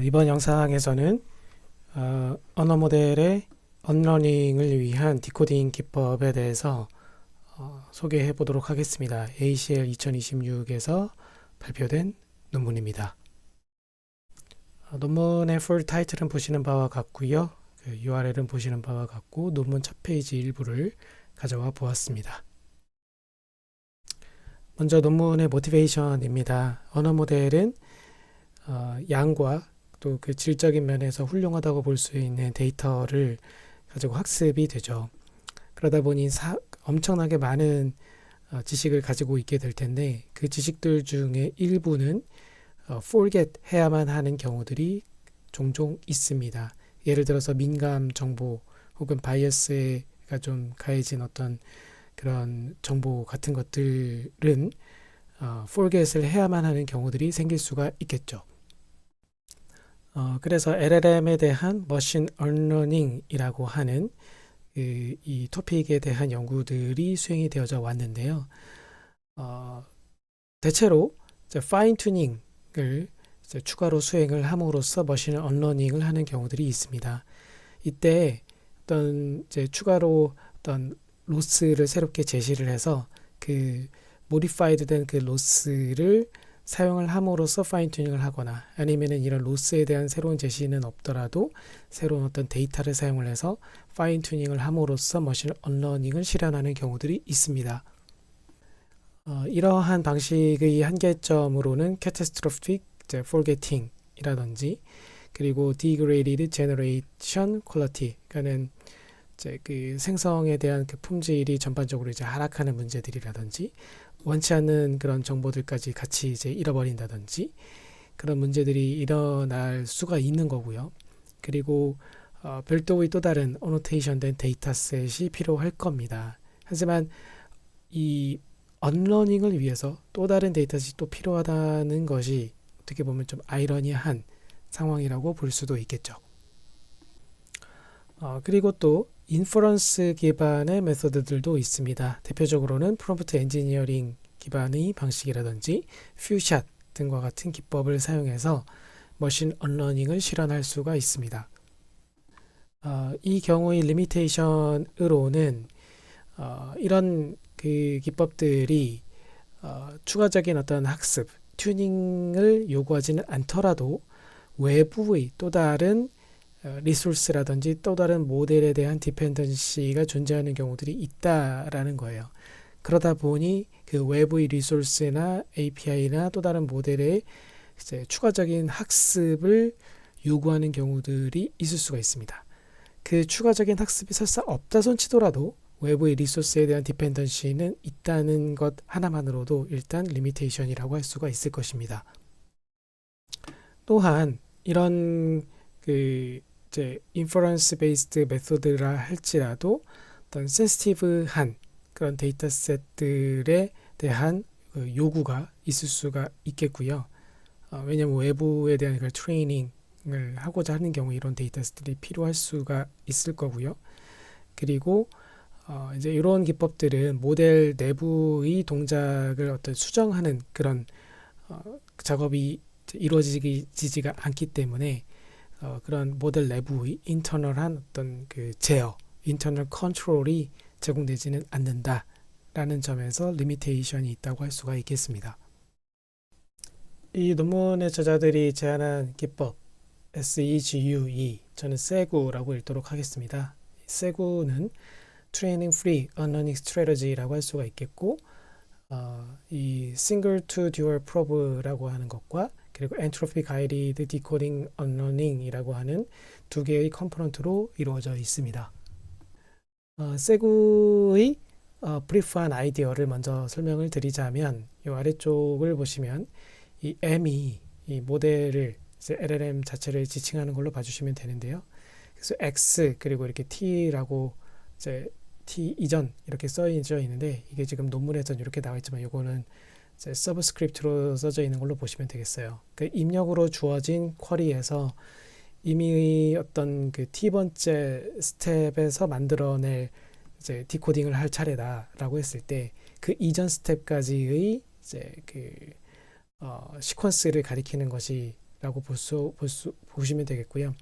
이번 영상에서는 언어 모델의 언러닝을 위한 디코딩 기법에 대해서 소개해 보도록 하겠습니다. ACL 2026에서 발표된 논문입니다. 논문의 풀 타이틀은 보시는 바와 같고요. URL은 보시는 바와 같고 논문 첫 페이지 일부를 가져와 보았습니다. 먼저 논문의 모티베이션입니다. 언어 모델은 양과 또 그 질적인 면에서 훌륭하다고 볼 수 있는 데이터를 가지고 학습이 되죠. 그러다 보니 엄청나게 많은 지식을 가지고 있게 될 텐데 그 지식들 중에 일부는 forget 해야만 하는 경우들이 종종 있습니다. 예를 들어서 민감 정보 혹은 바이어스가 좀 가해진 어떤 그런 정보 같은 것들은 forget을 해야만 하는 경우들이 생길 수가 있겠죠. 그래서 LLM에 대한 머신 언러닝이라고 하는 이 토픽에 대한 연구들이 수행이 되어져 왔는데요. 대체로 파인 튜닝을 추가로 수행을 함으로써 머신 언러닝을 하는 경우들이 있습니다. 이때 어떤 추가로 어떤 로스를 새롭게 제시를 해서 그 모디파이드 된 그 로스를 사용을 함으로써 파인 튜닝을 하거나 아니면은 이런 로스에 대한 새로운 제시는 없더라도 새로운 어떤 데이터를 사용을 해서 파인 튜닝을 함으로써 머신 언러닝을 실현하는 경우들이 있습니다. 이러한 방식의 한계점으로는 catastrophic forgetting 이라든지 그리고 degraded generation quality 그러니까는 그 생성에 대한 그 품질이 전반적으로 하락하는 문제들이라든지 원치 않는 그런 정보들까지 같이 잃어버린다든지 그런 문제들이 일어날 수가 있는 거고요. 그리고 별도의 또 다른 어노테이션된 데이터셋이 필요할 겁니다. 하지만 이 언러닝을 위해서 또 다른 데이터셋이 또 필요하다는 것이 어떻게 보면 좀 아이러니한 상황이라고 볼 수도 있겠죠. 그리고 또 인퍼런스 기반의 메소드들도 있습니다. 대표적으로는 프롬프트 엔지니어링 기반의 방식이라든지 퓨샷 등과 같은 기법을 사용해서 머신 언러닝을 실현할 수가 있습니다. 이 경우의 리미테이션으로는 이런 그 기법들이 추가적인 어떤 학습, 튜닝을 요구하지는 않더라도 외부의 또 다른 리소스라든지 또 다른 모델에 대한 디펜던시가 존재하는 경우들이 있다라는 거예요. 그러다 보니 그 외부의 리소스나 API나 또 다른 모델의 추가적인 학습을 요구하는 경우들이 있을 수가 있습니다. 그 추가적인 학습이 설사 없다 손치더라도 외부의 리소스에 대한 디펜던시는 있다는 것 하나만으로도 일단 리미테이션이라고 할 수가 있을 것입니다. 또한 이런 인퍼런스 베이스드 메소드라 할지라도 어떤 센시티브한 그런 데이터셋들에 대한 요구가 있을 수가 있겠고요. 왜냐하면 외부에 대한 그 트레이닝을 하고자 하는 경우 이런 데이터셋들이 필요할 수가 있을 거고요. 그리고 이런 기법들은 모델 내부의 동작을 어떤 수정하는 그런 작업이 이루어지지가 않기 때문에 그런 모델 내부의 인터널한 어떤 그 제어, 인터널 컨트롤이 제공되지는 않는다라는 점에서 리미테이션이 있다고 할 수가 있겠습니다. 이 논문의 저자들이 제안한 기법 SEGUE, 저는 세구라고 읽도록 하겠습니다. 세구는 Training Free Unlearning Strategy라고 할 수가 있겠고 이 Single to Dual Probe라고 하는 것과 그리고 Entropy Guided Decoding Unlearning이라고 하는 두 개의 컴포넌트로 이루어져 있습니다. 세구의 브리프한 아이디어를 먼저 설명을 드리자면 이 아래쪽을 보시면 이 M이 이 모델을 LLM 자체를 지칭하는 걸로 봐주시면 되는데요. 그래서 X 그리고 이렇게 T라고 T 이전 이렇게 써져 있는데 이게 지금 논문에서는 이렇게 나와 있지만 이거는 서브스크립트로 써져 있는 걸로 보시면 되겠어요. 그 입력으로 주어진 쿼리에서 이미 어떤 그 T번째 스텝에서 만들어낼 디코딩을 할 차례다라고 했을 때 그 이전 스텝까지의 시퀀스를 가리키는 것이 T라고 보시면 되겠고요.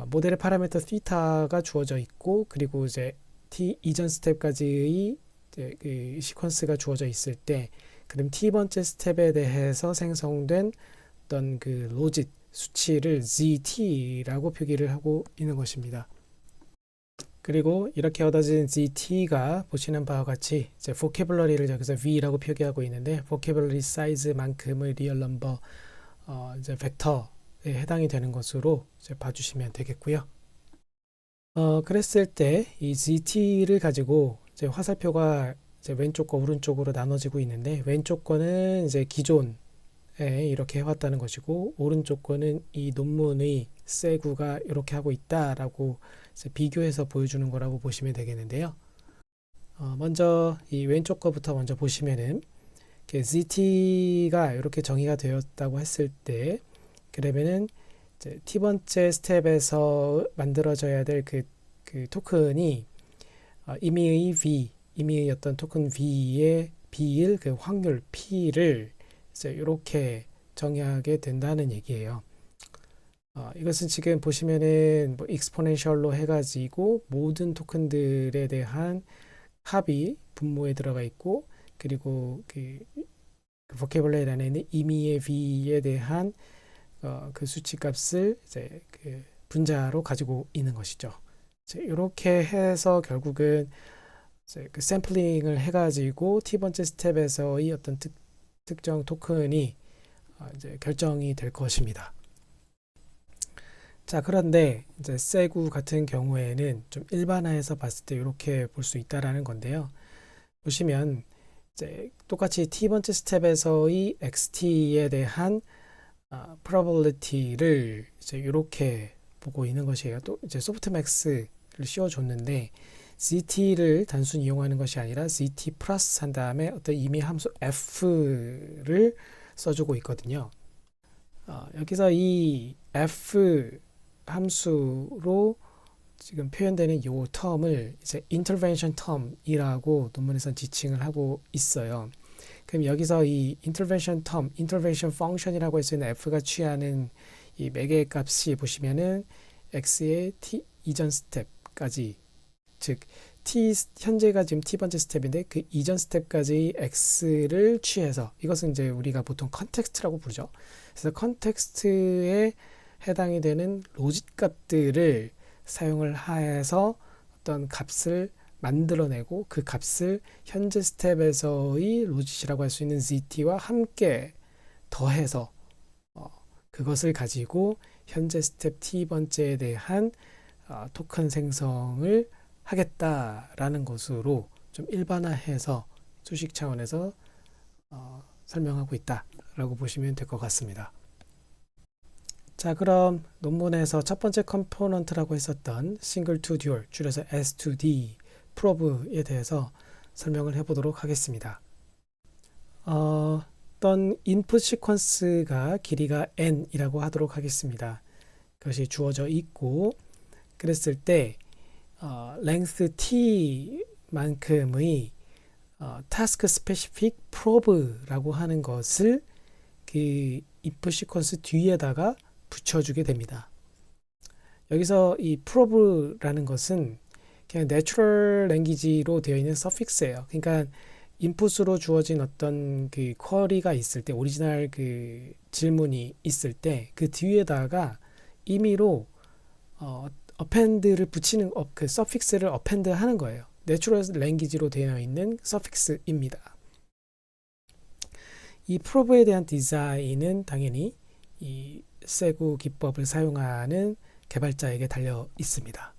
모델의 파라미터 θ가 주어져 있고, 그리고 이제 t 이전 스텝까지의 이제 그 시퀀스가 주어져 있을 때, 그럼 t번째 스텝에 대해서 생성된 어떤 그 로짓 수치를 zt라고 표기를 하고 있는 것입니다. 그리고 이렇게 얻어진 zt가 보시는 바와 같이 이제 vocabulary를 여기서 v라고 표기하고 있는데, vocabulary 사이즈만큼의 리얼 넘버 이제 벡터에 해당이 되는 것으로 이제 봐주시면 되겠고요. 그랬을 때 이 zt를 가지고 이제 화살표가 이제 왼쪽과 오른쪽으로 나눠지고 있는데, 왼쪽 거는 이제 기존에 이렇게 해왔다는 것이고, 오른쪽 거는 이 논문의 세구가 이렇게 하고 있다라고 이제 비교해서 보여주는 거라고 보시면 되겠는데요. 먼저 이 왼쪽 거부터 먼저 보시면은 ZT가 이렇게 정의가 되었다고 했을 때, 그러면은 이제 T번째 스텝에서 만들어져야 될 그 토큰이 임의의 V, 임의의 어떤 토큰 V의 B일 그 확률 P를 이제 이렇게 정의하게 된다는 얘기예요. 이것은 지금 보시면은 뭐 익스포넨셜로 해가지고 모든 토큰들에 대한 합이 분모에 들어가 있고, 그리고 그 vocabulary 안에 있는 임의의 V에 대한 그 수치 값을 이제 그 분자로 가지고 있는 것이죠. 이렇게 해서 결국은 이제 그 샘플링을 해가지고 T번째 스텝에서의 어떤 특정 토큰이 이제 결정이 될 것입니다. 자, 그런데 이제 세구 같은 경우에는 좀 일반화해서 봤을 때 이렇게 볼 수 있다라는 건데요. 보시면 이제 똑같이 T번째 스텝에서의 XT에 대한 probability를 이제 이렇게 보고 있는 것이에요. 또 이제 소프트맥스를 씌워줬는데, ZT를 단순히 이용하는 것이 아니라 ZT 플러스 한 다음에 어떤 임의 함수 F를 써주고 있거든요. 여기서 이 F 함수로 지금 표현되는 이 텀을 이제 intervention term이라고 논문에서 지칭을 하고 있어요. 그럼 여기서 이 intervention term, intervention function이라고 할 수 있는 F가 취하는 이 매개 값이 보시면은 X의 T 이전 스텝까지, 즉 T 현재가 지금 T번째 스텝인데 그 이전 스텝까지 X를 취해서, 이것은 이제 우리가 보통 컨텍스트라고 부르죠. 그래서 컨텍스트에 해당이 되는 로짓 값들을 사용을 해서 어떤 값을 만들어내고, 그 값을 현재 스텝에서의 로짓이라고 할 수 있는 ZT와 함께 더해서 그것을 가지고 현재 스텝 T번째에 대한 토큰 생성을 하겠다라는 것으로 좀 일반화해서 수식 차원에서 설명하고 있다라고 보시면 될 것 같습니다. 자, 그럼 논문에서 첫 번째 컴포넌트라고 했었던 싱글 투 듀얼, 줄여서 S2D 프로브에 대해서 설명을 해보도록 하겠습니다. 어떤 인풋 시퀀스가 길이가 n이라고 하도록 하겠습니다. 그것이 주어져 있고, 그랬을 때 length t만큼의 task specific probe라고 하는 것을 그 input 시퀀스 뒤에다가 붙여주게 됩니다. 여기서 이 probe라는 것은 그냥 natural language로 되어 있는 suffix예요. 그러니까 인풋으로 주어진 어떤 그 쿼리가 있을 때, 오리지널 그 질문이 있을 때 그 뒤에다가 임의로 append를 붙이는 그 suffix를 append 하는 거예요. natural language로 되어 있는 suffix입니다. 이 probe에 대한 디자인은 당연히 이 세구 기법을 사용하는 개발자에게 달려 있습니다.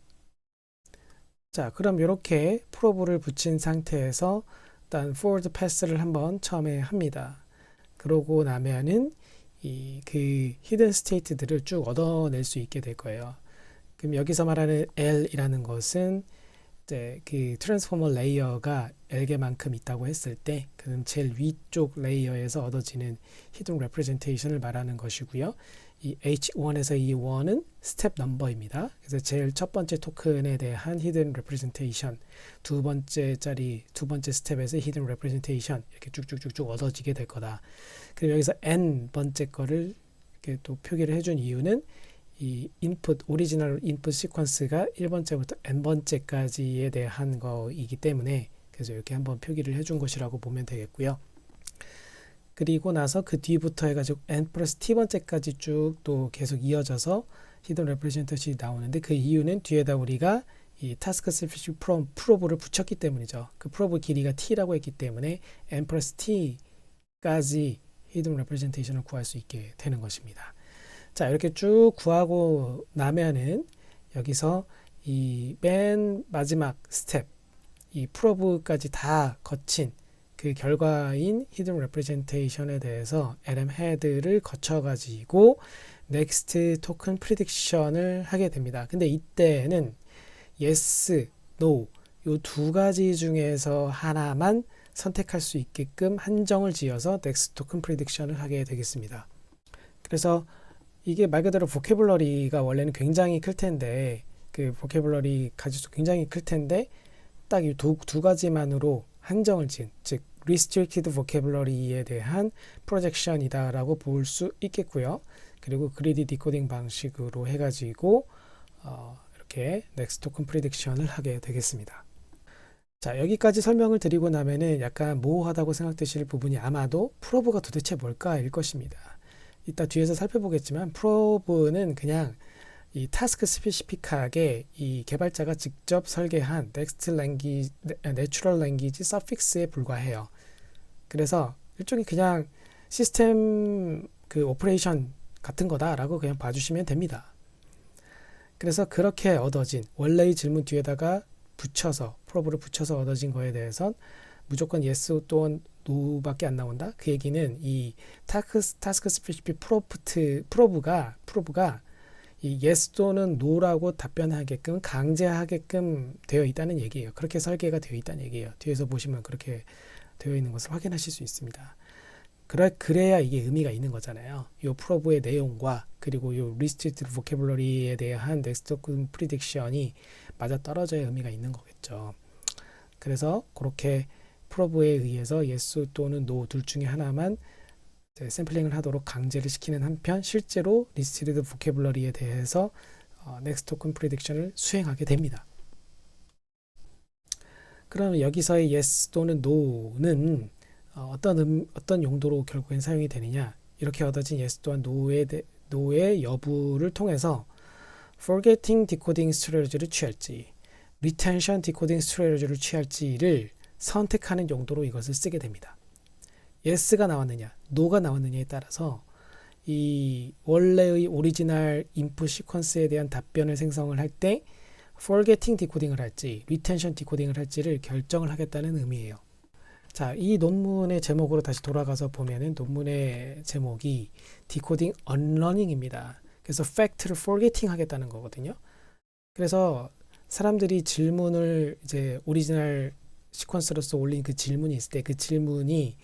자, 그럼 이렇게 프로브를 붙인 상태에서 일단 forward pass를 한번 처음에 합니다. 그러고 나면은 이 그 hidden state들을 쭉 얻어낼 수 있게 될 거예요. 그럼 여기서 말하는 L이라는 것은 이제 그 트랜스포머 레이어가 L개만큼 있다고 했을 때, 그는 제일 위쪽 레이어에서 얻어지는 hidden representation을 말하는 것이고요. 이 H1에서 이 1은 스텝 넘버입니다. 그래서 제일 첫 번째 토큰에 대한 hidden representation, 두 번째 스텝에서 hidden representation 이렇게 쭉쭉쭉쭉 얻어지게 될 거다. 그럼 여기서 n 번째 거를 이렇게 또 표기를 해준 이유는 이 인풋 오리지널 인풋 시퀀스가 1번째부터 n번째까지에 대한 거이기 때문에 그래서 이렇게 한번 표기를 해준 것이라고 보면 되겠고요. 그리고 나서 그 뒤부터 해가지고 n 플러스 t번째까지 쭉 또 계속 이어져서 히든 레프레젠테이션이 나오는데 그 이유는 뒤에다 우리가 이 타스크 스페시픽 프로브를 붙였기 때문이죠. 그 프로브 길이가 t라고 했기 때문에 n 플러스 t까지 히든 레프레젠테이션을 구할 수 있게 되는 것입니다. 자, 이렇게 쭉 구하고 나면은 여기서 이 맨 마지막 스텝, 이 프로브까지 다 거친 그 결과인 히든 레프레젠테이션에 대해서 LM 헤드를 거쳐 가지고 넥스트 토큰 프리딕션을 하게 됩니다. 근데 이때는 yes, no 요 두 가지 중에서 하나만 선택할 수 있게끔 한정을 지어서 넥스트 토큰 프리딕션을 하게 되겠습니다. 그래서 이게 말 그대로 보캐블러리가 원래는 굉장히 클 텐데 그 보캐블러리 가지수 굉장히 클 텐데 딱 이 두 가지만으로 한정을 지은 즉 restricted vocabulary에 대한 프로젝션이다라고 볼 수 있겠고요. 그리고 그리디 디코딩 방식으로 해가지고 이렇게 넥스트 토큰 프리딕션을 하게 되겠습니다. 자, 여기까지 설명을 드리고 나면은 약간 모호하다고 생각되실 부분이 아마도 프로브가 도대체 뭘까일 것입니다. 이따 뒤에서 살펴보겠지만 프로브는 그냥 이 타스크 스페시픽하게 이 개발자가 직접 설계한 내추럴 랭귀지 서픽스에 불과해요. 그래서 일종의 그냥 시스템 그 오퍼레이션 같은 거다라고 그냥 봐주시면 됩니다. 그래서 그렇게 얻어진 원래의 질문 뒤에다가 붙여서 프로브를 붙여서 얻어진 거에 대해선 무조건 yes 또는 no밖에 안 나온다. 그 얘기는 이 타스크 스페시픽 프로브가 이 yes 또는 no라고 답변하게끔 강제하게끔 되어 있다는 얘기예요. 그렇게 설계가 되어 있다는 얘기예요. 뒤에서 보시면 그렇게 되어 있는 것을 확인하실 수 있습니다. 그래야 이게 의미가 있는 거잖아요. 이 프로브의 내용과 그리고 이 restricted vocabulary에 대한 넥스트 토큰 프리딕션이 맞아 떨어져야 의미가 있는 거겠죠. 그래서 그렇게 프로브에 의해서 yes 또는 no 둘 중에 하나만 샘플링을 하도록 강제를 시키는 한편 실제로 리스티드 보캐블러리에 대해서 넥스트 토큰 프리딕션을 수행하게 됩니다. 그럼 여기서의 yes 또는 no는 어떤 용도로 결국엔 사용이 되느냐, 이렇게 얻어진 yes 또한 no의 여부를 통해서 forgetting decoding strategy를 취할지 retention decoding strategy를 취할지를 선택하는 용도로 이것을 쓰게 됩니다. yes가 나왔느냐 no가 나왔느냐에 따라서 이 원래의 오리지널 인풋 시퀀스에 대한 답변을 생성을 할 때 forgetting decoding을 할지 retention decoding을 할지를 결정을 하겠다는 의미예요. 자, 이 논문의 제목으로 다시 돌아가서 보면은 논문의 제목이 decoding unlearning입니다. 그래서 fact를 forgetting 하겠다는 거거든요. 그래서 사람들이 질문을 이제 오리지널 시퀀스로서 올린 그 질문이 있을 때 그 질문이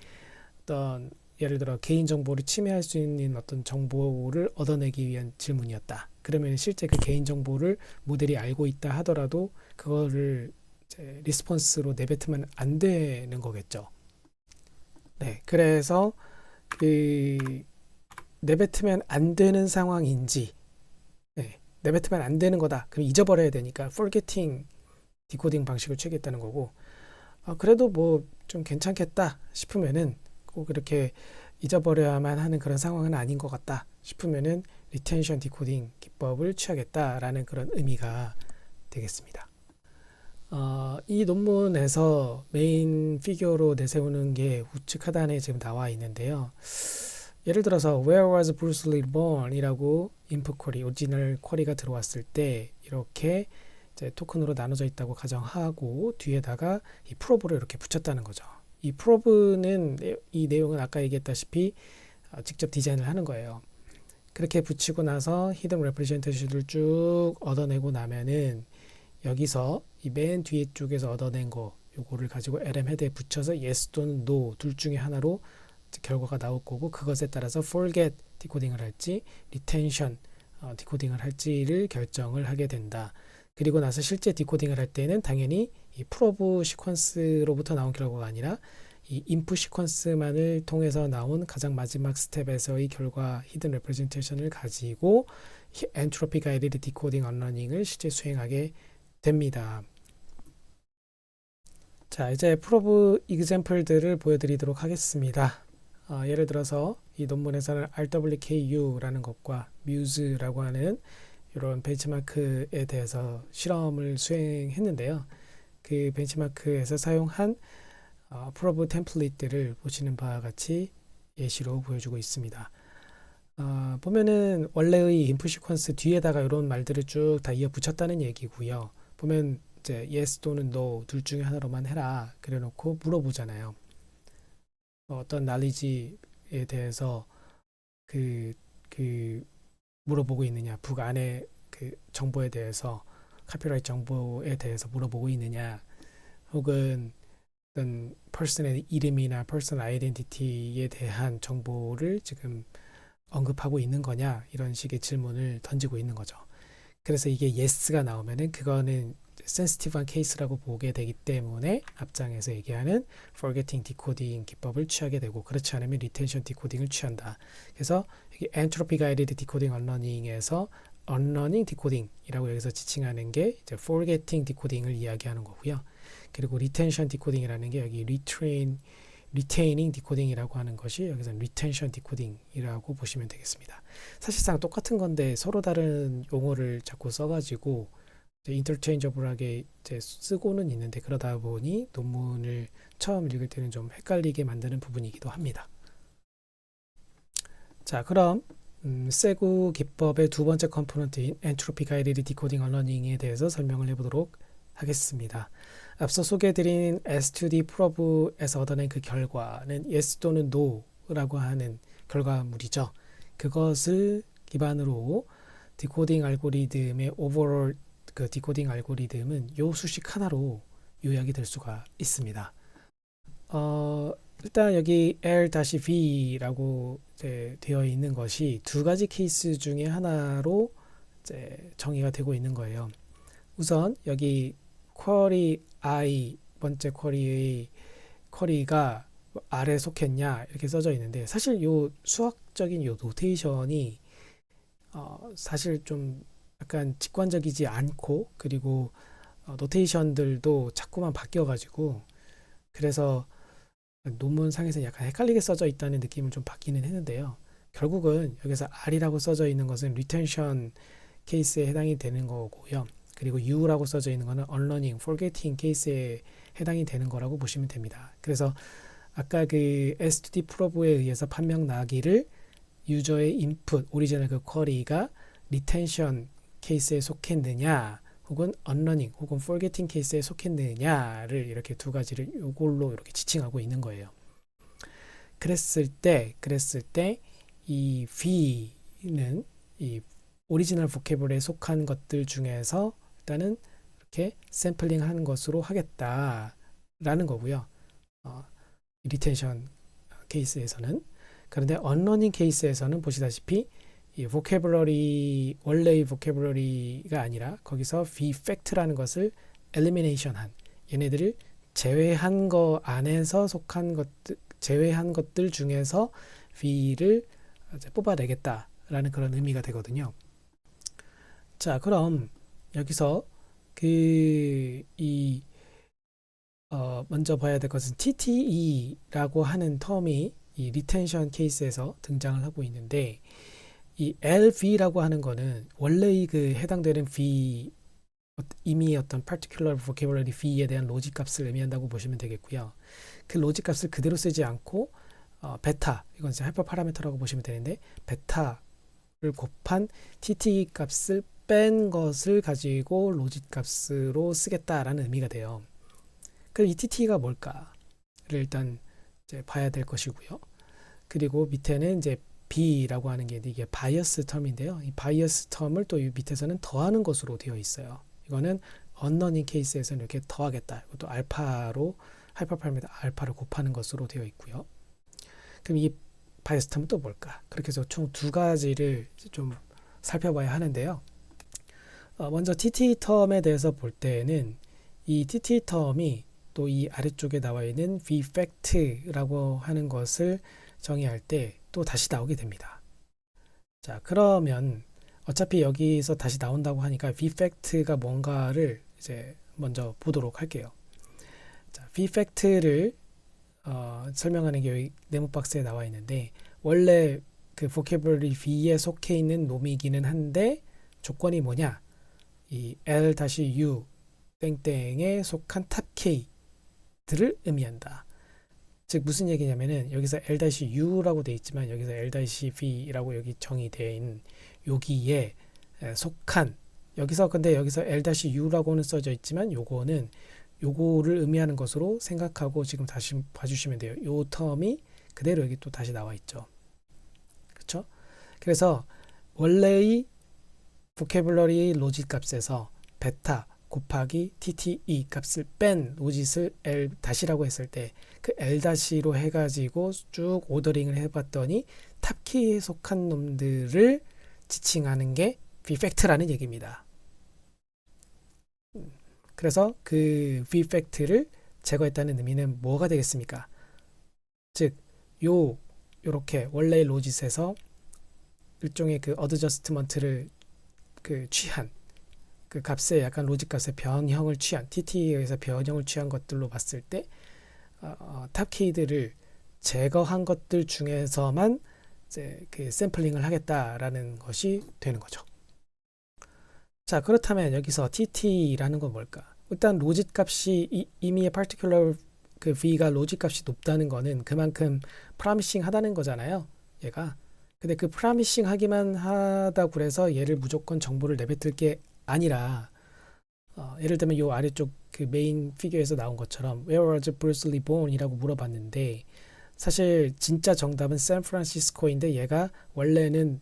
어떤 예를 들어 개인정보를 침해할 수 있는 어떤 정보를 얻어내기 위한 질문이었다. 그러면 실제 그 개인정보를 모델이 알고 있다 하더라도 그거를 이제 리스폰스로 내뱉으면 안 되는 거겠죠. 네, 그래서 그 내뱉으면 안 되는 상황인지, 내뱉으면 안 되는 거다. 그럼 잊어버려야 되니까 forgetting 디코딩 방식을 취하겠다는 거고, 그래도 뭐 좀 괜찮겠다 싶으면은 꼭 그렇게 잊어버려야만 하는 그런 상황은 아닌 것 같다 싶으면은 리텐션 디코딩 기법을 취하겠다라는 그런 의미가 되겠습니다. 이 논문에서 메인 피규어로 내세우는 게 우측 하단에 지금 나와 있는데요. 예를 들어서 Where was Bruce Lee born? 이라고 input 쿼리, 오리지널 쿼리가 들어왔을 때 이렇게 이제 토큰으로 나눠져 있다고 가정하고 뒤에다가 이 프로브를 이렇게 붙였다는 거죠. 이 프로브는 이 내용은 아까 얘기했다시피 직접 디자인을 하는 거예요. 그렇게 붙이고 나서 히든 레프레젠테이션을 쭉 얻어내고 나면은 여기서 이 맨 뒤에 쪽에서 얻어낸 거 요거를 가지고 LM 헤드에 붙여서 yes 또는 no 둘 중에 하나로 결과가 나올 거고 그것에 따라서 forget 디코딩을 할지 retention 디코딩을 할지를 결정을 하게 된다. 그리고 나서 실제 디코딩을 할 때는 당연히 이 프로브 시퀀스로부터 나온 결과가 아니라 이 인풋 시퀀스만을 통해서 나온 가장 마지막 스텝에서의 결과 히든 레프레젠테이션을 가지고 엔트로피 가이디드 디코딩 언러닝을 실제 수행하게 됩니다. 자, 이제 프로브 이그젬플들을 보여드리도록 하겠습니다. 예를 들어서 이 논문에서는 RWKU라는 것과 Muse라고 하는 이런 벤치마크에 대해서 실험을 수행했는데요. 그 벤치마크에서 사용한 프로브 템플릿들을 보시는 바와 같이 예시로 보여주고 있습니다. 보면은 원래의 인풋 시퀀스 뒤에다가 이런 말들을 쭉 다 이어 붙였다는 얘기고요. 보면 이제 yes 또는 no 둘 중에 하나로만 해라 그래놓고 물어보잖아요. 어떤 knowledge에 대해서 그 물어보고 있느냐, 북 안에 그 정보에 대해서 카피라이트 정보에 대해서 물어보고 있느냐, 혹은 어떤 person의 이름이나 personal identity에 대한 정보를 지금 언급하고 있는 거냐, 이런 식의 질문을 던지고 있는 거죠. 그래서 이게 yes가 나오면은 그거는 센시티브한 케이스라고 보게 되기 때문에 앞장에서 얘기하는 forgetting decoding 기법을 취하게 되고, 그렇지 않으면 retention decoding을 취한다. 그래서 여기 entropy guided decoding unlearning에서 unlearning decoding이라고 여기서 지칭하는 게 이제 forgetting decoding을 이야기하는 거고요. 그리고 retention decoding이라는 게 여기 retaining decoding이라고 하는 것이 여기서 retention decoding이라고 보시면 되겠습니다. 사실상 똑같은 건데 서로 다른 용어를 자꾸 써가지고 인터체인저블하게 이제 쓰고는 있는데, 그러다 보니 논문을 처음 읽을 때는 좀 헷갈리게 만드는 부분이기도 합니다. 자, 그럼 세구 기법의 두 번째 컴포넌트인 엔트로피 가이디드 디코딩 언러닝에 대해서 설명을 해보도록 하겠습니다. 앞서 소개해드린 S2D 프로브에서 얻어낸 그 결과는 yes 또는 no라고 하는 결과물이죠. 그것을 기반으로 디코딩 알고리즘의 오버롤 그 디코딩 알고리즘은 요 수식 하나로 요약이 될 수가 있습니다. 일단 여기 L-V라고 이제 되어 있는 것이 두 가지 케이스 중에 하나로 이제 정의가 되고 있는 거예요. 우선 여기 쿼리 I 번째 쿼리의 쿼리가 R에 속했냐 이렇게 써져 있는데, 사실 요 수학적인 요 노테이션이 사실 좀 약간 직관적이지 않고, 그리고 노테이션들도 자꾸만 바뀌어가지고 그래서 논문상에서 약간 헷갈리게 써져 있다는 느낌을 좀 받기는 했는데요. 결국은 여기서 R이라고 써져 있는 것은 리텐션 케이스에 해당이 되는 거고요. 그리고 U라고 써져 있는 것은 unlearning, forgetting 케이스에 해당이 되는 거라고 보시면 됩니다. 그래서 아까 그 S2D 프로브에 의해서 판명 나기를 유저의 인풋, 오리지널 그 쿼리가 리텐션 케이스에 속했느냐, 혹은 unlearning 혹은 forgetting 케이스에 속했느냐를 이렇게 두 가지를 이걸로 이렇게 지칭하고 있는 거예요. 그랬을 때 이 V는 이 오리지널 보캐블에 속한 것들 중에서 일단은 이렇게 샘플링 하는 것으로 하겠다라는 거고요. 리텐션 케이스에서는. 그런데 unlearning 케이스에서는 보시다시피 이 vocabulary, 원래의 vocabulary가 아니라 거기서 v-fact라는 것을 elimination 한, 얘네들을 제외한 거 안에서 속한 것들, 제외한 것들 중에서 v를 뽑아내겠다라는 그런 의미가 되거든요. 자, 그럼 여기서 먼저 봐야 될 것은 TTE라고 하는 텀이 이 retention 케이스에서 등장을 하고 있는데, 이 LV라고 하는 거는 원래의 그 해당되는 V, 이미 어떤 particular vocabulary V에 대한 로직 값을 의미한다고 보시면 되겠고요. 그 로직 값을 그대로 쓰지 않고 베타, 이건 이제 하이퍼 파라미터라고 보시면 되는데, 베타를 곱한 TTE 값을 뺀 것을 가지고 로직 값으로 쓰겠다라는 의미가 돼요. 그럼 이 TTE가 뭘까를 일단 이제 봐야 될 것이고요. 그리고 밑에는 이제 B라고 하는 게 이게 바이어스 텀인데요. 이 바이어스 텀을 또 이 밑에서는 더하는 것으로 되어 있어요. 이거는 언러닝 케이스에서는 이렇게 더하겠다. 이것도 알파로 하이퍼파라미터 알파를 곱하는 것으로 되어 있고요. 그럼 이 바이어스 텀은 또 뭘까? 그렇게 해서 총 두 가지를 좀 살펴봐야 하는데요. 먼저 TT 텀에 대해서 볼 때는 이 TT 텀이 또 이 아래쪽에 나와 있는 vfact라고 하는 것을 정의할 때 또 다시 나오게 됩니다. 자, 그러면 어차피 여기서 다시 나온다고 하니까 vfact가 뭔가를 이제 먼저 보도록 할게요. 자, vfact를 설명하는 게 여기 네모 박스에 나와 있는데, 원래 그 vocabulary V에 속해 있는 놈이기는 한데 조건이 뭐냐? 이 L-U 땡땡에 속한 탑 K들을 의미한다. 즉 무슨 얘기냐면은 여기서 L-U라고 되어 있지만 여기서 L-V라고 여기 정의되어 있는 여기에 속한, 여기서 근데 여기서 L-U라고는 써져 있지만 요거는 요거를 의미하는 것으로 생각하고 지금 다시 봐주시면 돼요. 요 텀이 그대로 여기 또 다시 나와 있죠. 그렇죠? 그래서 원래의 vocabulary 로짓 값에서 베타 곱하기 TTE 값을 뺀 로짓을 L 다시라고 했을 때 그 L 다시로 해가지고 쭉 오더링을 해봤더니 탑키에 속한 놈들을 지칭하는 게 vfact라는 얘기입니다. 그래서 그 vfact를 제거했다는 의미는 뭐가 되겠습니까? 즉 요렇게 원래의 로짓에서 일종의 그 어드저스트먼트를 그 취한 그 값의 약간 로직 값의 변형을 취한 TT에 의해서 변형을 취한 것들로 봤을 때 탑키들을 제거한 것들 중에서만 이제 그 샘플링을 하겠다라는 것이 되는 거죠. 자, 그렇다면 여기서 TT라는 건 뭘까? 일단 로직 값이 이미의 particular 그 V가 로직 값이 높다는 거는 그만큼 프라미싱 하다는 거잖아요. 얘가. 근데 그 프라미싱 하기만 하다고 그래서 얘를 무조건 정보를 내뱉을 게 아니라 예를 들면 요 아래쪽 그 메인 피규어에서 나온 것처럼 Where was Bruce Lee born? 이라고 물어봤는데 사실 진짜 정답은 샌프란시스코인데 얘가 원래는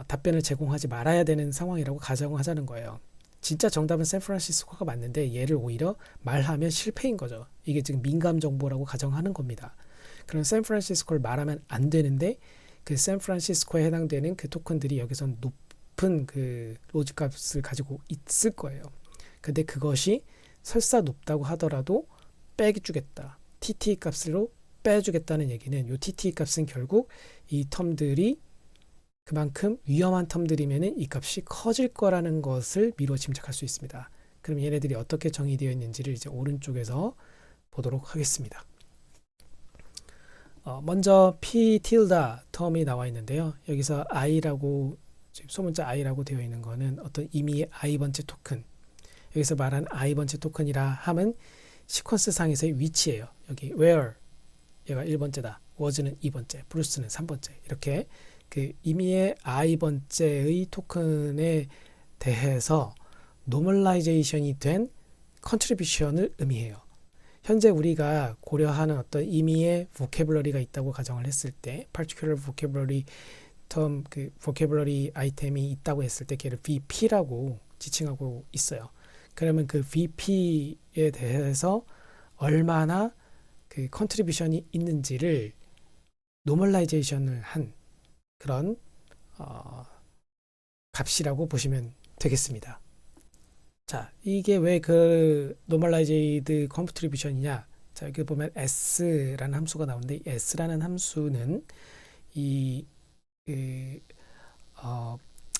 답변을 제공하지 말아야 되는 상황이라고 가정하자는 거예요. 진짜 정답은 샌프란시스코가 맞는데 얘를 오히려 말하면 실패인 거죠. 이게 지금 민감 정보라고 가정하는 겁니다. 그럼 샌프란시스코를 말하면 안 되는데 그 샌프란시스코에 해당되는 그 토큰들이 여기서 높은 그 로직 값을 가지고 있을 거예요. 근데 그것이 설사 높다고 하더라도 빼주겠다. TT 값으로 빼주겠다는 얘기는 이 TT 값은 결국 이 텀들이 그만큼 위험한 텀들이면 이 값이 커질 거라는 것을 미루어 짐작할 수 있습니다. 그럼 얘네들이 어떻게 정의되어 있는지를 이제 오른쪽에서 보도록 하겠습니다. 먼저 P tilde 텀이 나와 있는데요. 여기서 I라고 소문자 I라고 되어 있는 거는 어떤 의미의 I번째 토큰, 여기서 말한 I번째 토큰이라 함은 시퀀스 상에서의 위치예요. 여기 where 얘가 1번째다, was는 2번째, 브루스는 3번째, 이렇게 그 의미의 I번째의 토큰에 대해서 노멀라이제이션이 된 컨트리뷰션을 의미해요. 현재 우리가 고려하는 어떤 의미의 vocabulary가 있다고 가정을 했을 때 particular vocabulary term, 그 vocabulary 아이템이 있다고 했을 때 걔를 VP라고 지칭하고 있어요. 그러면 그 VP에 대해서 얼마나 그 컨트리뷰션이 있는지를 노멀라이제이션을 한 그런 값이라고 보시면 되겠습니다. 자, 이게 왜 그 노멀라이제이드 컨트리뷰션이냐? 자, 여기 보면 S라는 함수가 나오는데 이 S라는 함수는 이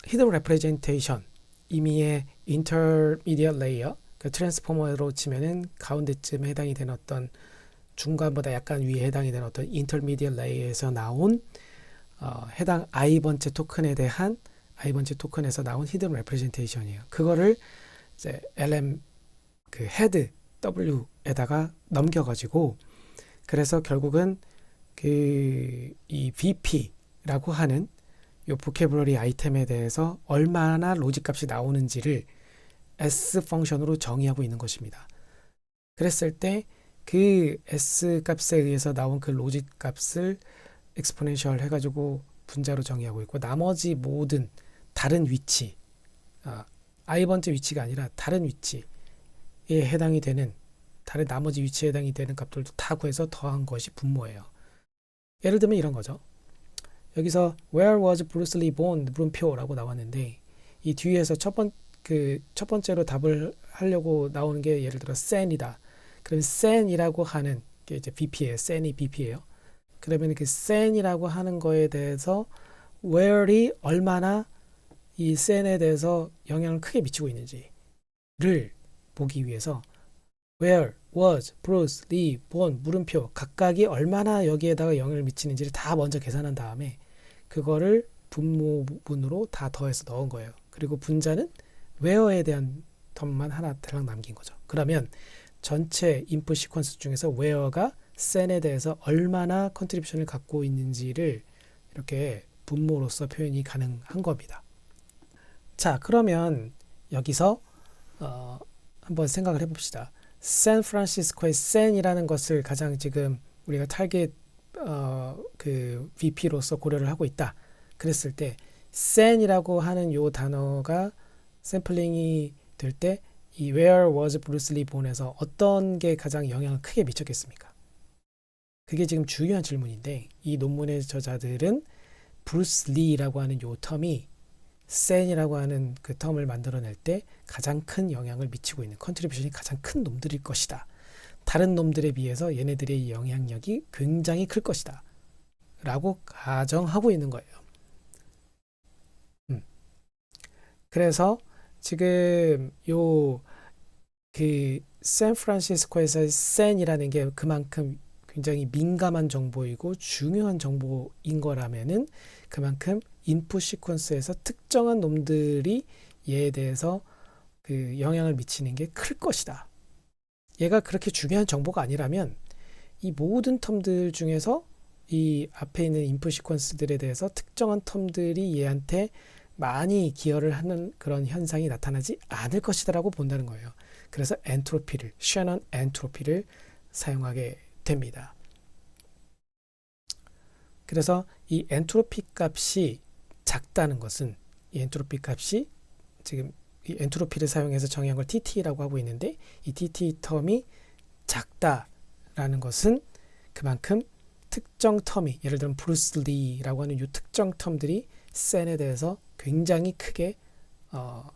히든 레프레젠테이션 이미의 인터미디엇 레이어, 그 트랜스포머로 치면은 가운데쯤에 해당이 되는 어떤 중간보다 약간 위에 해당이 되는 어떤 인터미디엇 레이어에서 나온 해당 I번째 토큰에 대한 I번째 토큰에서 나온 히든 레프레젠테이션이에요. 그거를 이제 LM 그 헤드 W에다가 넘겨가지고 그래서 결국은 그 이 VP라고 하는 요 보캐블러리 아이템에 대해서 얼마나 로직 값이 나오는지를 S 펑션으로 정의하고 있는 것입니다. 그랬을 때 그 S 값에 의해서 나온 그 로직 값을 엑스포넨셜 해가지고 분자로 정의하고 있고 나머지 모든 다른 위치, I번째 위치가 아니라 다른 위치에 해당이 되는 다른 나머지 위치에 해당이 되는 값들도 다 구해서 더한 것이 분모예요. 예를 들면 이런 거죠. 여기서 Where was Bruce Lee born? 물음표라고 나왔는데 이 뒤에서 첫 번째로 답을 하려고 나오는 게 예를 들어 San이다. 그럼 sen이라고 하는 게 이제 BP예요. sen이 BP예요. 그러면 그 sen이라고 하는 거에 대해서 where이 얼마나 이 sen에 대해서 영향을 크게 미치고 있는지를 보기 위해서 where, was, Bruce, Lee, born, 물음표 각각이 얼마나 여기에다가 영향을 미치는지를 다 먼저 계산한 다음에 그거를 분모분으로 다 더해서 넣은 거예요. 그리고 분자는 where에 대한 텀만 하나 대략 남긴 거죠. 그러면 전체 인풋 시퀀스 중에서 where가 sen에 대해서 얼마나 컨트리뷰션을 갖고 있는지를 이렇게 분모로서 표현이 가능한 겁니다. 자, 그러면 여기서 한번 생각을 해봅시다. 샌프란시스코의 샌이라는 것을 가장 지금 우리가 타겟 그 VP로서 고려를 하고 있다. 그랬을 때 샌이라고 하는 요 단어가 샘플링이 될 때 이 Where was Bruce Lee born에서 어떤 게 가장 영향을 크게 미쳤겠습니까? 그게 지금 중요한 질문인데 이 논문의 저자들은 브루스 리라고 하는 요 텀이 샌이라고 하는 그 텀을 만들어낼 때 가장 큰 영향을 미치고 있는 컨트리뷰션이 가장 큰 놈들일 것이다. 다른 놈들에 비해서 얘네들의 영향력이 굉장히 클 것이다. 라고 가정하고 있는 거예요. 그래서 지금 요 그 샌프란시스코에서의 샌이라는 게 그만큼 굉장히 민감한 정보이고 중요한 정보인 거라면은 그만큼 인풋 시퀀스에서 특정한 놈들이 얘에 대해서 그 영향을 미치는 게 클 것이다. 얘가 그렇게 중요한 정보가 아니라면 이 모든 텀들 중에서 이 앞에 있는 인풋 시퀀스들에 대해서 특정한 텀들이 얘한테 많이 기여를 하는 그런 현상이 나타나지 않을 것이다라고 본다는 거예요. 그래서 엔트로피를, 셔넌 엔트로피를 사용하게 됩니다. 그래서 이 엔트로피 값이 작다는 것은 이 엔트로피 값이 지금 이 엔트로피를 사용해서 정의한 걸 TT라고 하고 있는데 이 TT 텀이 작다라는 것은 그만큼 특정 텀이 예를 들면 브루스 리라고 하는 이 특정 텀들이 샌에 대해서 굉장히 크게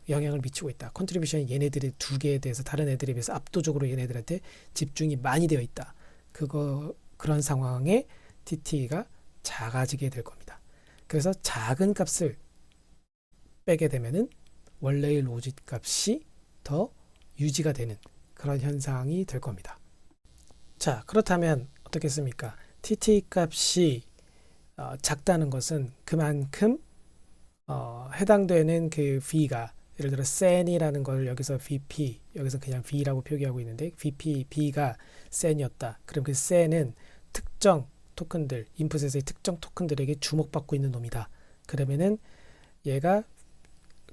영향을 미치고 있다. 컨트리뷰션이 얘네들의 두 개에 대해서 다른 애들에 비해서 압도적으로 얘네들한테 집중이 많이 되어 있다. 그런 상황에 TT가 작아지게 될 겁니다. 그래서 작은 값을 빼게 되면은 원래의 로짓 값이 더 유지가 되는 그런 현상이 될 겁니다. 자, 그렇다면 어떻겠습니까? TT 값이 작다는 것은 그만큼 해당되는 그 V가 예를 들어 sen이라는 걸 여기서 VP 여기서 그냥 V라고 표기하고 있는데 VP, B가 sen이었다. 그럼 그 sen은 특정 토큰들, 인풋에서의 특정 토큰들에게 주목받고 있는 놈이다. 그러면은 얘가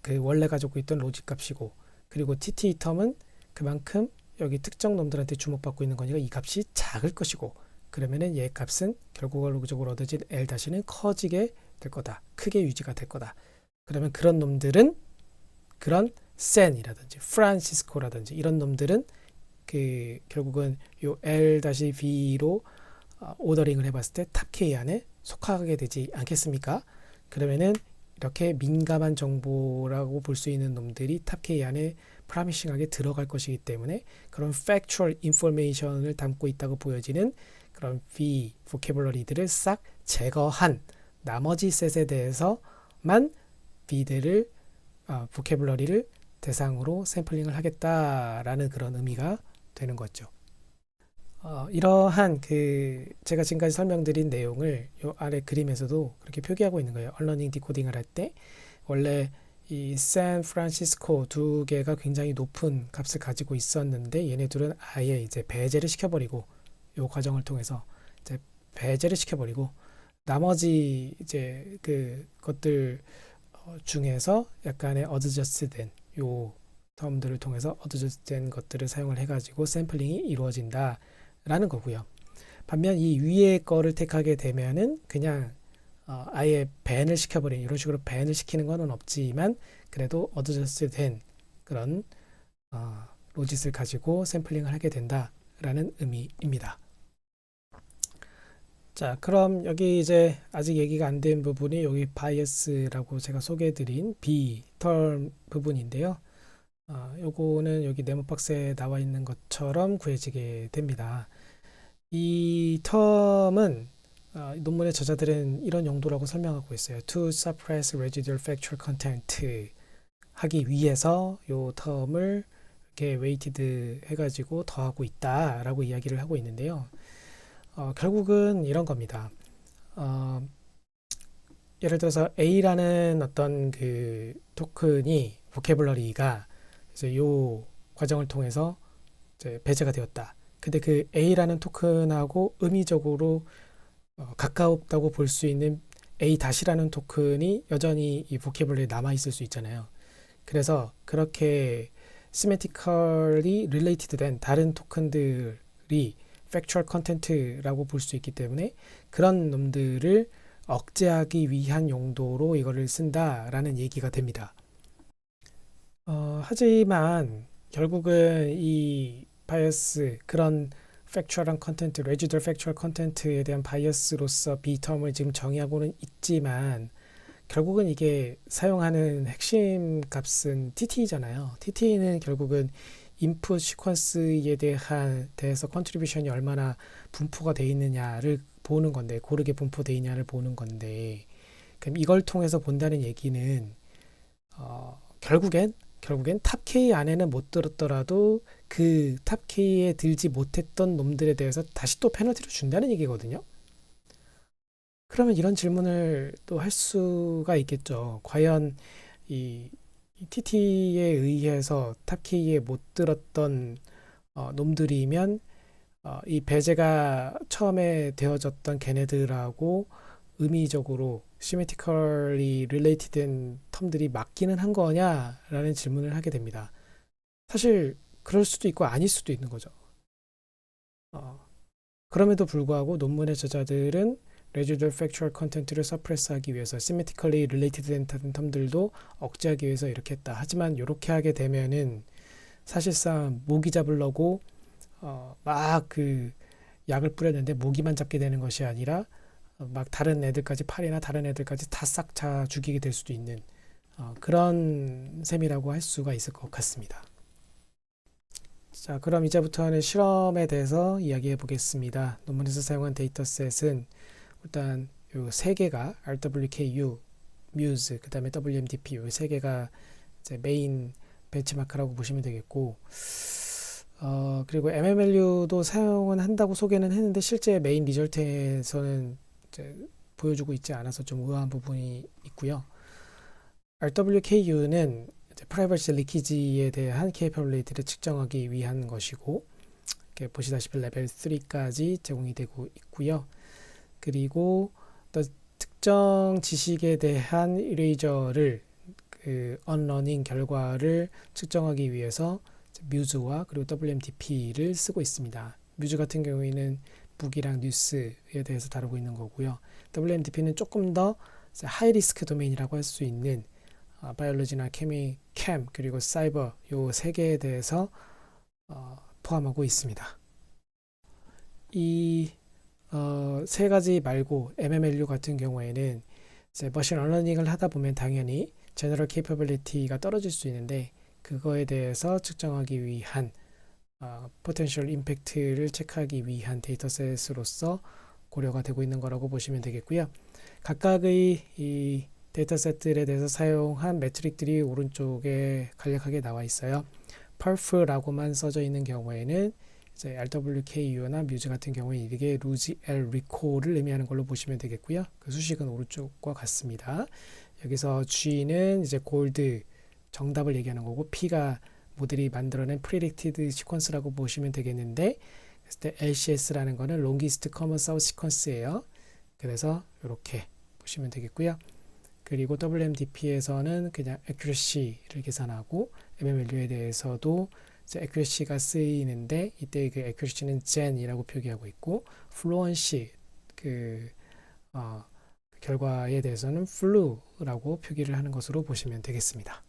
그 원래 가지고 있던 로직 값이고 그리고 TT 텀은 그만큼 여기 특정 놈들한테 주목받고 있는 거니까 이 값이 작을 것이고 그러면은 얘 값은 결국적으로 얻어진 L-는 커지게 될 거다. 크게 유지가 될 거다. 그러면 그런 놈들은 그런 샌이라든지 프란시스코라든지 이런 놈들은 그 결국은 요 L-V로 오더링을 해봤을 때 탑 K 안에 속하게 되지 않겠습니까? 그러면은 이렇게 민감한 정보라고 볼 수 있는 놈들이 탑 K 안에 프라미싱하게 들어갈 것이기 때문에 그런 factual information을 담고 있다고 보여지는 그런 V, vocabulary들을 싹 제거한 나머지 셋에 대해서만 V들을 vocabulary를 대상으로 샘플링을 하겠다라는 그런 의미가 되는 거죠. 이러한 그 제가 지금까지 설명드린 내용을 요 아래 그림에서도 그렇게 표기하고 있는 거예요. 언러닝 디코딩을 할 때 원래 이 샌프란시스코 두 개가 굉장히 높은 값을 가지고 있었는데 얘네들은 아예 이제 배제를 시켜버리고 요 과정을 통해서 이제 배제를 시켜버리고 나머지 이제 그 것들 중에서 약간의 어드저스트된 요 텀들을 통해서 어드저스트된 것들을 사용을 해가지고 샘플링이 이루어진다. 라는 거고요. 반면 이 위에 거를 택하게 되면은 그냥 아예 밴을 시켜버린 이런 식으로 밴을 시키는 거는 없지만 그래도 어드저스트 된 그런 로짓을 가지고 샘플링을 하게 된다라는 의미입니다. 자, 그럼 여기 이제 아직 얘기가 안 된 부분이 여기 바이어스라고 제가 소개해드린 B term 부분인데요. 요거는 여기 네모 박스에 나와 있는 것처럼 구해지게 됩니다. 이 텀은 논문의 저자들은 이런 용도라고 설명하고 있어요. To suppress residual factual content 하기 위해서 요 텀을 이렇게 웨이티드 해가지고 더하고 있다라고 이야기를 하고 있는데요. 결국은 이런 겁니다. 예를 들어서 A라는 어떤 그 토큰이 보캐블러리가 이제 요 과정을 통해서 이제 배제가 되었다. 근데 그 A라는 토큰하고 의미적으로 가까웠다고 볼 수 있는 A-라는 토큰이 여전히 이 보캐블러리에 남아 있을 수 있잖아요. 그래서 그렇게 시메티컬리 릴레이티드 된 다른 토큰들이 factual content라고 볼 수 있기 때문에 그런 놈들을 억제하기 위한 용도로 이거를 쓴다라는 얘기가 됩니다. 하지만 결국은 이 바이어스 그런 factual한 컨텐트, residual factual content에 대한 바이어스로서 B텀을 지금 정의하고는 있지만 결국은 이게 사용하는 핵심 값은 TT잖아요. TT는 결국은 인풋 시퀀스에 대해서 컨트리뷰션이 얼마나 분포가 돼 있느냐를 보는 건데, 고르게 분포되어 있냐를 보는 건데, 그럼 이걸 통해서 본다는 얘기는 결국엔 탑 K 안에는 못 들었더라도 그 탑 K에 들지 못했던 놈들에 대해서 다시 또 페널티를 준다는 얘기거든요. 그러면 이런 질문을 또 할 수가 있겠죠. 과연 이 TT에 의해서 탑 K에 못 들었던 놈들이면 이 배제가 처음에 되어졌던 걔네들하고 의미적으로 시메티컬리 릴레이티된 텀들이 맞기는 한 거냐라는 질문을 하게 됩니다. 사실 그럴 수도 있고 아닐 수도 있는 거죠. 그럼에도 불구하고 논문의 저자들은 residual factual content를 서프레스하기 위해서 symmetrically related 된 텀들도 억제하기 위해서 이렇게 했다. 하지만 이렇게 하게 되면은 사실상 모기 잡으려고 막 그 약을 뿌렸는데 모기만 잡게 되는 것이 아니라 막 다른 애들까지 팔이나 다른 애들까지 다 싹 다 죽이게 될 수도 있는 그런 셈이라고 할 수가 있을 것 같습니다. 자, 그럼 이제부터는 실험에 대해서 이야기해 보겠습니다. 논문에서 사용한 데이터셋은 일단 요 세 개가 RWKU, Muse, 그 다음에 WMDP 요 세 개가 이제 메인 벤치마크라고 보시면 되겠고, 그리고 MMLU도 사용은 한다고 소개는 했는데 실제 메인 리절트에서는 이제 보여주고 있지 않아서 좀 의아한 부분이 있고요. RWKU는 프라이버시 리키지에 대한 케이퍼빌리티를 측정하기 위한 것이고, 이렇게 보시다시피 레벨 3까지 제공이 되고 있고요. 그리고 또 특정 지식에 대한 이레이저를 그 언러닝 결과를 측정하기 위해서 뮤즈와 그리고 WMDP를 쓰고 있습니다. 뮤즈 같은 경우에는 북이랑 뉴스에 대해서 다루고 있는 거고요. WMDP는 조금 더 하이 리스크 도메인이라고 할 수 있는 바이올로지나 케미, 캠 그리고 사이버 요 세 개에 대해서 포함하고 있습니다. 이 세 가지 말고 MMLU 같은 경우에는 이제 머신 러닝을 하다 보면 당연히 제너럴 케이퍼빌리티가 떨어질 수 있는데 그거에 대해서 측정하기 위한 포텐셜 임팩트를 체크하기 위한 데이터셋으로서 고려가 되고 있는 거라고 보시면 되겠고요. 각각의 이 데이터셋들에 대해서 사용한 매트릭들이 오른쪽에 간략하게 나와 있어요. perf라고만 써져 있는 경우에는 이제 RWKU나 뮤즈 같은 경우에 이게 루지 L 리콜을 의미하는 걸로 보시면 되겠고요. 그 수식은 오른쪽과 같습니다. 여기서 G는 이제 골드 정답을 얘기하는 거고 P가 모델이 만들어낸 predicted sequence라고 보시면 되겠는데 그랬을 때 LCS라는 거는 longest common sub sequence예요. 그래서 이렇게 보시면 되겠고요. 그리고 WMDP에서는 그냥 accuracy를 계산하고 MMLU에 대해서도 accuracy가 쓰이는데 이때 그 accuracy는 gen이라고 표기하고 있고 fluency 그 결과에 대해서는 flu라고 표기를 하는 것으로 보시면 되겠습니다.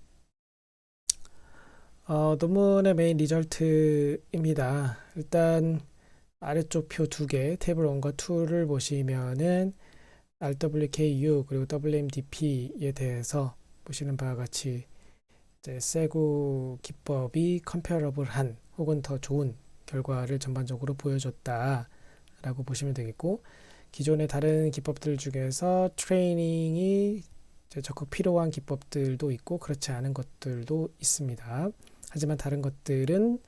논문의 메인 리절트입니다. 일단 아래쪽 표 두 개, 테이블 1과 2를 보시면은 RWKU 그리고 WMDP에 대해서 보시는 바와 같이 이제 세고 기법이 컴페어러블한 혹은 더 좋은 결과를 전반적으로 보여줬다라고 보시면 되겠고, 기존의 다른 기법들 중에서 트레이닝이 적극 필요한 기법들도 있고 그렇지 않은 것들도 있습니다. 하지만 다른 것들은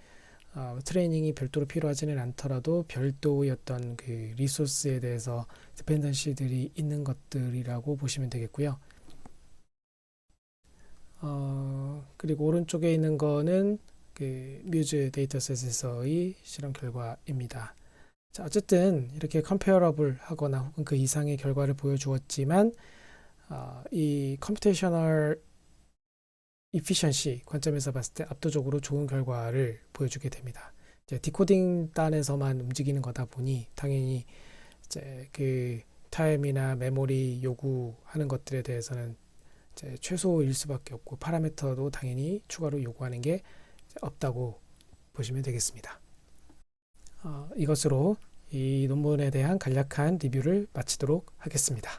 트레이닝이 별도로 필요하지는 않더라도 별도의 어떤 그 리소스에 대해서 디펜던시들이 있는 것들이라고 보시면 되겠고요. 그리고 오른쪽에 있는 거는 그 뮤즈 데이터셋에서의 실험 결과입니다. 자, 어쨌든 이렇게 컴페어러블 하거나 혹은 그 이상의 결과를 보여주었지만 이 컴퓨테이셔널 이피션시 관점에서 봤을 때 압도적으로 좋은 결과를 보여주게 됩니다. 이제 디코딩 단에서만 움직이는 거다 보니 당연히 이제 그 타임이나 메모리 요구하는 것들에 대해서는 이제 최소일 수밖에 없고 파라미터도 당연히 추가로 요구하는 게 없다고 보시면 되겠습니다. 이것으로 이 논문에 대한 간략한 리뷰를 마치도록 하겠습니다.